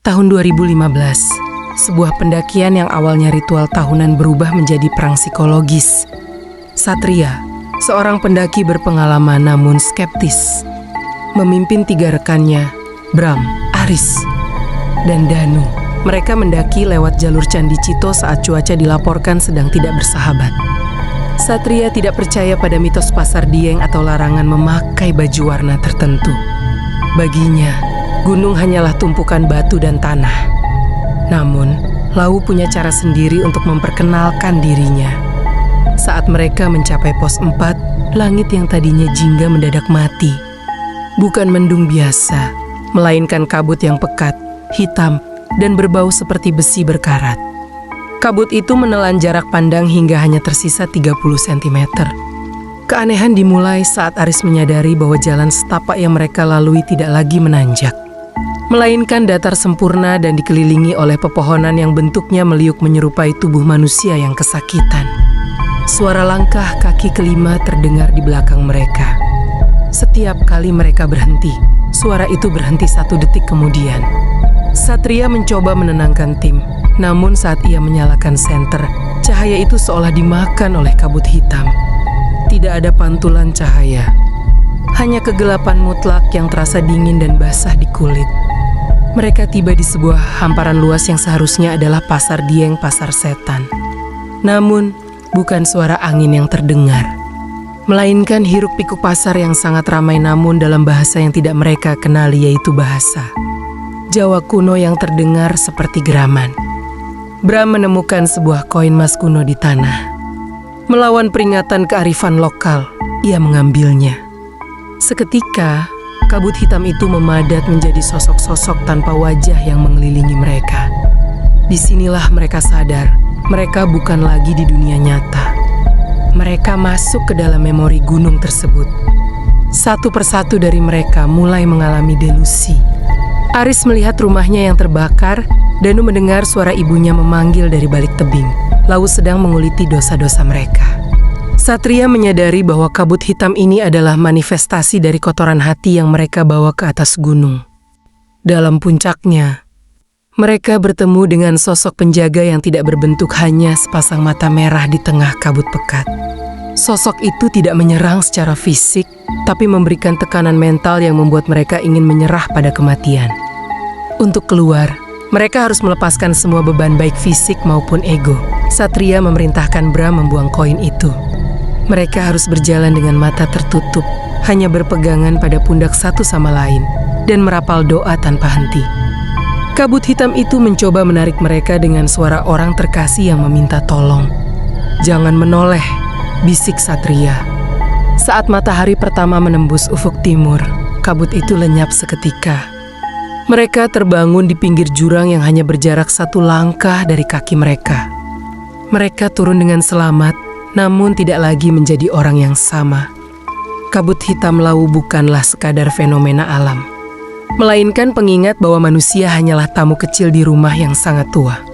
Tahun 2015, sebuah pendakian yang awalnya ritual tahunan berubah menjadi perang psikologis. Satria, seorang pendaki berpengalaman namun skeptis, memimpin 3 rekannya, Bram, Aris, dan Danu. Mereka mendaki lewat jalur Candi Cito saat cuaca dilaporkan sedang tidak bersahabat. Satria tidak percaya pada mitos pasar Dieng atau larangan memakai baju warna tertentu. Baginya, gunung hanyalah tumpukan batu dan tanah. Namun, Lau punya cara sendiri untuk memperkenalkan dirinya. Saat mereka mencapai pos 4, langit yang tadinya jingga mendadak mati. Bukan mendung biasa, melainkan kabut yang pekat, hitam, dan berbau seperti besi berkarat. Kabut itu menelan jarak pandang hingga hanya tersisa 30 cm. Keanehan dimulai saat Aris menyadari bahwa jalan setapak yang mereka lalui tidak lagi menanjak, melainkan datar sempurna dan dikelilingi oleh pepohonan yang bentuknya meliuk menyerupai tubuh manusia yang kesakitan. Suara langkah kaki kelima terdengar di belakang mereka. Setiap kali mereka berhenti, suara itu berhenti 1 detik kemudian. Satria mencoba menenangkan tim, namun saat ia menyalakan senter, cahaya itu seolah dimakan oleh kabut hitam. Tidak ada pantulan cahaya, hanya kegelapan mutlak yang terasa dingin dan basah di kulit. Mereka tiba di sebuah hamparan luas yang seharusnya adalah pasar Dieng, pasar setan. Namun, bukan suara angin yang terdengar, melainkan hiruk-pikuk pasar yang sangat ramai namun dalam bahasa yang tidak mereka kenali, yaitu bahasa Jawa kuno yang terdengar seperti geraman. Bram menemukan sebuah koin emas kuno di tanah. Melawan peringatan kearifan lokal, ia mengambilnya. Seketika, kabut hitam itu memadat menjadi sosok-sosok tanpa wajah yang mengelilingi mereka. Disinilah mereka sadar, mereka bukan lagi di dunia nyata. Mereka masuk ke dalam memori gunung tersebut. Satu persatu dari mereka mulai mengalami delusi. Aris melihat rumahnya yang terbakar, Danu mendengar suara ibunya memanggil dari balik tebing. Lau sedang menguliti dosa-dosa mereka. Satria menyadari bahwa kabut hitam ini adalah manifestasi dari kotoran hati yang mereka bawa ke atas gunung. Dalam puncaknya, mereka bertemu dengan sosok penjaga yang tidak berbentuk, hanya sepasang mata merah di tengah kabut pekat. Sosok itu tidak menyerang secara fisik, tapi memberikan tekanan mental yang membuat mereka ingin menyerah pada kematian. Untuk keluar, mereka harus melepaskan semua beban baik fisik maupun ego. Satria memerintahkan Bram membuang koin itu. Mereka harus berjalan dengan mata tertutup, hanya berpegangan pada pundak satu sama lain, dan merapal doa tanpa henti. Kabut hitam itu mencoba menarik mereka dengan suara orang terkasih yang meminta tolong. "Jangan menoleh," bisik Satria. Saat matahari pertama menembus ufuk timur, kabut itu lenyap seketika. Mereka terbangun di pinggir jurang yang hanya berjarak 1 langkah dari kaki mereka. Mereka turun dengan selamat, namun tidak lagi menjadi orang yang sama. Kabut hitam Lau bukanlah sekadar fenomena alam, melainkan pengingat bahwa manusia hanyalah tamu kecil di rumah yang sangat tua.